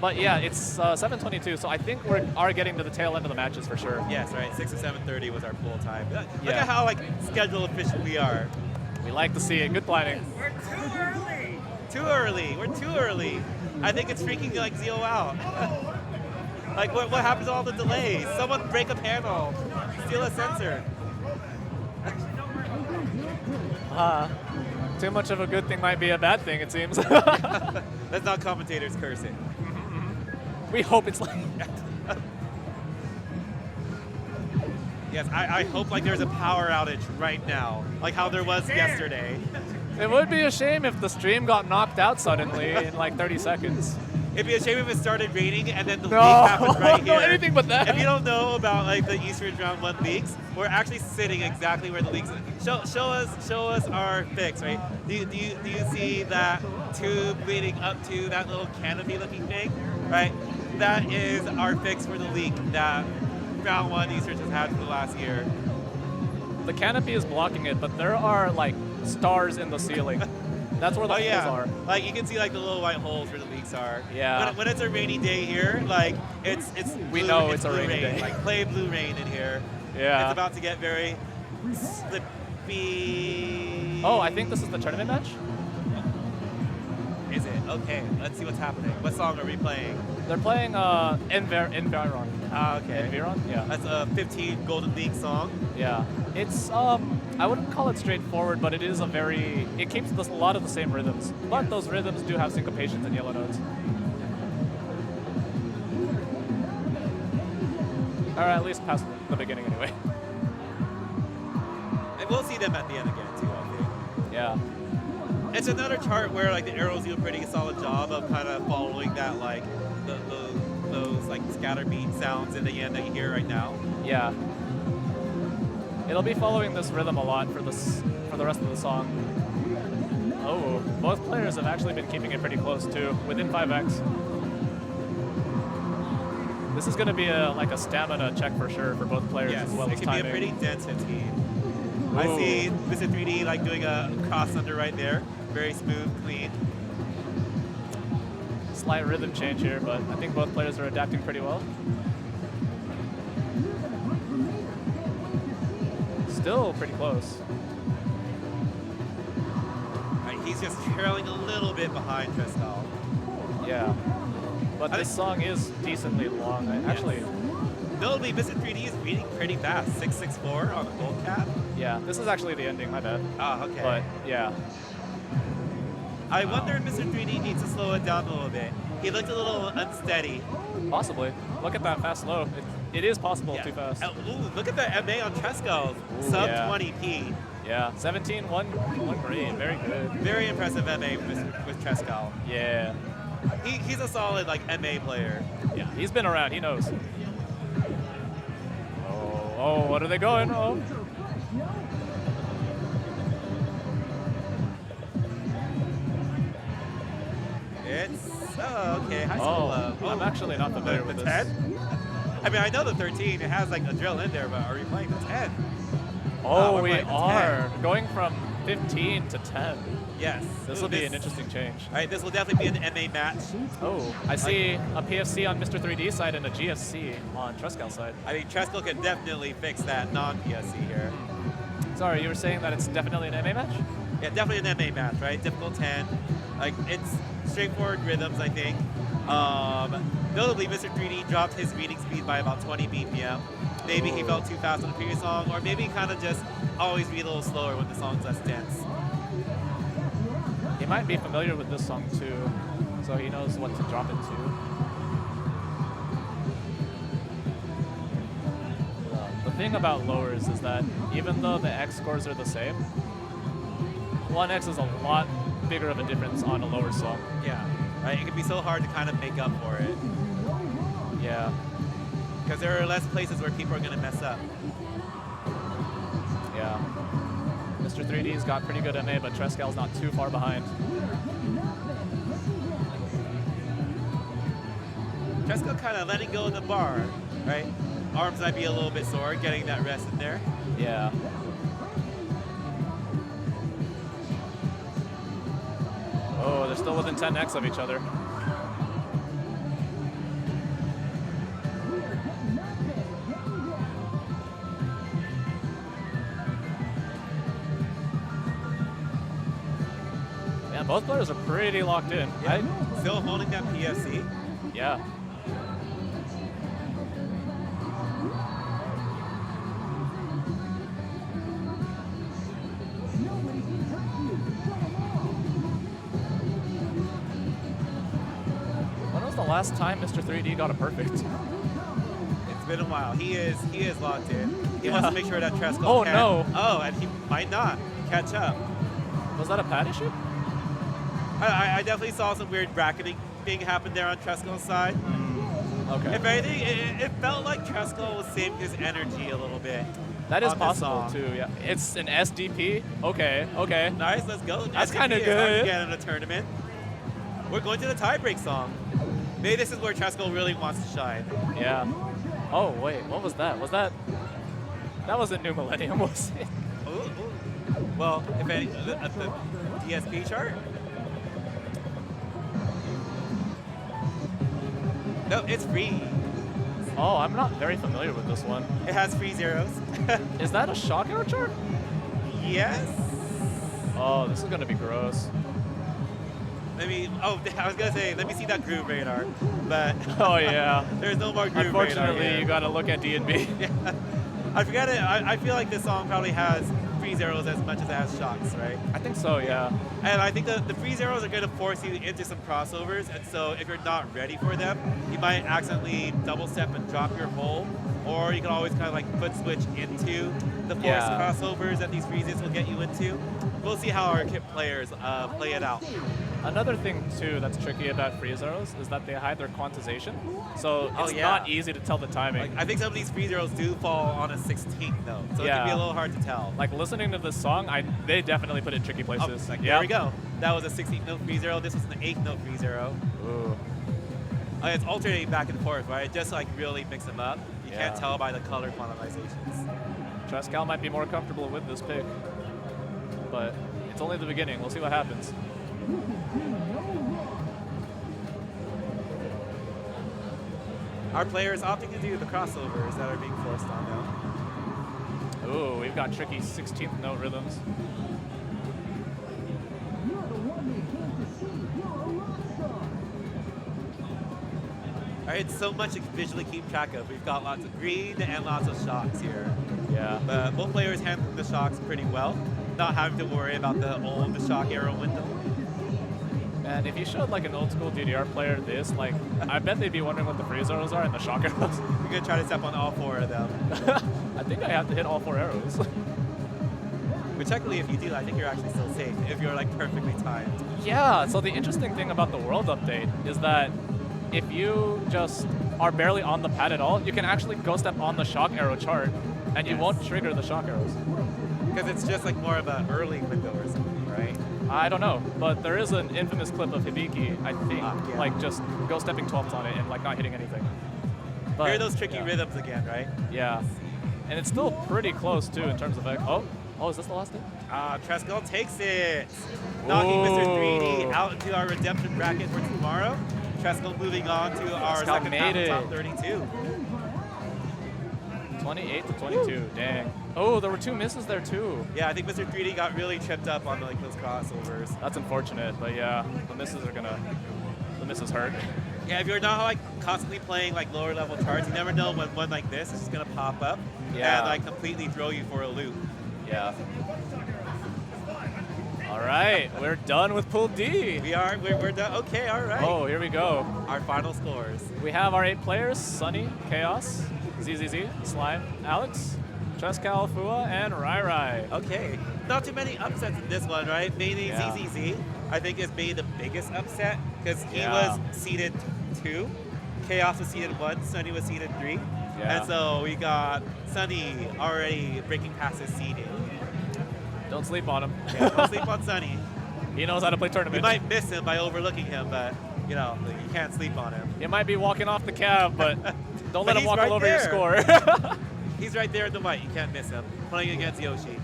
But yeah, it's 7:22, so I think we are getting to the tail end of the matches for sure. Yes, right. 6 or 7:30 was our pool time. Look Yeah. at how like schedule efficient we are. We like to see it. Good planning. We're too early. Too early. We're too early. I think it's freaking like Zio out. Like what happens to all the delays? Someone break a panel, steal a sensor. Too much of a good thing might be a bad thing, it seems. That's not commentators cursing. We hope it's like Yes, I hope like there's a power outage right now, like how there was yesterday. It would be a shame if the stream got knocked out suddenly in like 30 seconds. It'd be a shame if it started raining and then the No, leak happened right here. no, anything but that. If you don't know about like the Eastridge round 1 leaks, we're actually sitting exactly where the leaks. Show us our fix, right? Do you see that tube leading up to that little canopy-looking thing, right? That is our fix for the leak that round 1 Eastridge has had for the last year. The canopy is blocking it, but there are like stars in the ceiling. That's where the holes are. Like you can see like the little white holes where the leaks are. Yeah. When it's a rainy day here, like it's we blue, know it's a rainy rain. day. Like play blue rain in here. Yeah. It's about to get very slippy. Oh, I think this is the tournament match. Is it? Okay, let's see what's happening. What song are we playing? They're playing Environ. Okay. Environ? Yeah. That's a 15 Golden League song. Yeah. It's, I wouldn't call it straightforward, but it is it keeps a lot of the same rhythms. But those rhythms do have syncopations and yellow notes. Or at least past the beginning anyway. And we'll see them at the end again too, I think. Yeah. It's another chart where like the arrows do a pretty solid job of kind of following that like those like scatter beat sounds in the end that you hear right now. Yeah. It'll be following this rhythm a lot for the rest of the song. Oh, both players have actually been keeping it pretty close too, within 5x. This is going to be like a stamina check for sure for both players Yes, as well it as can timing. be a pretty dense 15. Ooh. I see Mr3D like doing a cross under right there. Very smooth, clean. Slight rhythm change here, but I think both players are adapting pretty well. Still pretty close. Right, he's just trailing a little bit behind trescal. Yeah. But this song is decently long. Actually, notably, Mr3D is reading pretty fast. 664 on the gold cap. Yeah, this is actually the ending, my bad. Oh, okay. But yeah. I wonder if Mr3D needs to slow it down a little bit. He looked a little unsteady. Possibly. Look at that fast slow. It is possible too fast. Ooh, look at the MA on trescal. Sub 20p. Yeah, 17, one green. Very good. Very impressive MA with trescal. Yeah. He's a solid like MA player. Yeah, he's been around. He knows. Oh, what are they going? Oh. It's okay. High school. I'm actually not familiar with the this. 10. I mean, I know the 13. It has like a drill in there, but are we playing the 10? Oh, we playing the are going from 15 to 10. Yes. This will be an interesting change. All right, this will definitely be an MA match. Oh, I see a PFC on Mr3D side and a GSC on trescal side. I mean, trescal can definitely fix that non-PSC here. Sorry, you were saying that it's definitely an MA match? Yeah, definitely an MA match, right? Difficult 10. Like, it's straightforward rhythms, I think. Notably, Mr3D dropped his reading speed by about 20 BPM. Maybe he felt too fast on the previous song, or maybe kind of just always read a little slower when the song's less dense. He might be familiar with this song too, so he knows what to drop it to. The thing about lowers is that even though the X scores are the same, 1X is a lot bigger of a difference on a lower song. Yeah, right? It can be so hard to kind of make up for it. Yeah. Because there are less places where people are going to mess up. Yeah. Mr3D's got pretty good MA, but trescal's not too far behind. Trescal kind of letting go of the bar, right? Arms might be a little bit sore, getting that rest in there. Yeah. Oh, they're still within 10x of each other. Both players are pretty locked in. Yeah. Still holding that PFC. Yeah. When was the last time Mr3D got a perfect? It's been a while. He is locked in. He wants to make sure that trescal Oh, can. no. Oh, and he might not catch up. Was that a pad issue? I definitely saw some weird bracketing being happen there on trescal's side. Okay. If anything, it felt like trescal was saving his energy a little bit. That is on this possible song. too, yeah. It's an SDP. Okay, okay. Nice, let's go. That's SDP kinda is hard to good. get in a tournament. We're going to the tiebreak song. Maybe this is where trescal really wants to shine. Yeah. Oh, wait, what was that? Was that... That wasn't New Millennium, was it? Ooh. Well, if any, at the DSP chart? No, it's free. Oh, I'm not very familiar with this one. It has free zeros. Is that a shock arrow chart? Yes. Oh, this is gonna be gross. I was gonna say, let me see that groove radar, but Oh yeah. there's no more groove radar. Unfortunately, you gotta look at D&B. Yeah. I forget it. I feel like this song probably has free zeros as much as it has shocks, right? I think so, yeah. And I think the free zeros are going to force you into some crossovers, and so if you're not ready for them, you might accidentally double step and drop your hole, or you can always kind of like foot switch into the forced crossovers that these freezes will get you into. We'll see how our kit players play it out. Another thing too that's tricky about freeze arrows is that they hide their quantization, so it's yeah. not easy to tell the timing. Like, I think some of these free zeros do fall on a 16th note, so it Yeah. can be a little hard to tell. Like listening to this song, they definitely put it in tricky places. There we go. That was a 16th note free zero. This was an 8th note free zero. Ooh. It's alternating back and forth, right? Just like really mix them up. You Yeah. can't tell by the color quantizations. Trescal might be more comfortable with this pick, but it's only the beginning. We'll see what happens. Our players opting to do the crossovers that are being forced on them. Ooh, we've got tricky 16th note rhythms. All right, so much to visually keep track of. We've got lots of green and lots of shocks here. Yeah. But both players handling the shocks pretty well, not having to worry about the shock arrow window. And if you showed like an old school DDR player this, like, I bet they'd be wondering what the freeze arrows are and the shock arrows. You're gonna try to step on all 4 of them. I think I have to hit all 4 arrows. But technically, if you do, I think you're actually still safe if you're like perfectly timed. Yeah, so the interesting thing about the world update is that if you just are barely on the pad at all, you can actually go step on the shock arrow chart and you won't trigger the shock arrows. Because it's just like more of an early window or something, right? I don't know, but there is an infamous clip of Hibiki, I think, yeah. like just go stepping 12s on it and like not hitting anything. But, Hear those tricky rhythms again, right? Yeah, and it's still pretty close too in terms of like, oh, is this the last hit? Trescal takes it. Knocking Mr3D out into our redemption bracket for tomorrow. Trescal moving on to our Trescal second half made of it. top 32. 28 to 22, dang. Oh, there were 2 misses there too. Yeah, I think Mr3D got really tripped up on like those crossovers. That's unfortunate, but yeah, the misses hurt. Yeah, if you're not like constantly playing like lower level charts, you never know when one like this is just gonna pop up and like completely throw you for a loop. Yeah. All right, we're done with Pool D. We're done. Okay, all right. Oh, here we go. Our final scores. We have our 8 players: Sunny, Chaos, ZZZ, Slime, Alex, Trescal, Fua, and Rai Rai. Okay, not too many upsets in this one, right? Mainly ZZZ, I think, is maybe the biggest upset because he was seeded 2, Chaos was seeded 1, Sunny was seeded 3, and so we got Sunny already breaking past his seeding. Don't sleep on him. Yeah, don't sleep on Sunny. He knows how to play tournaments. You might miss him by overlooking him, but you know you can't sleep on him. You might be walking off the cab, but don't let him walk all over your score. He's right there in the white. You can't miss him. Playing against Yoshi.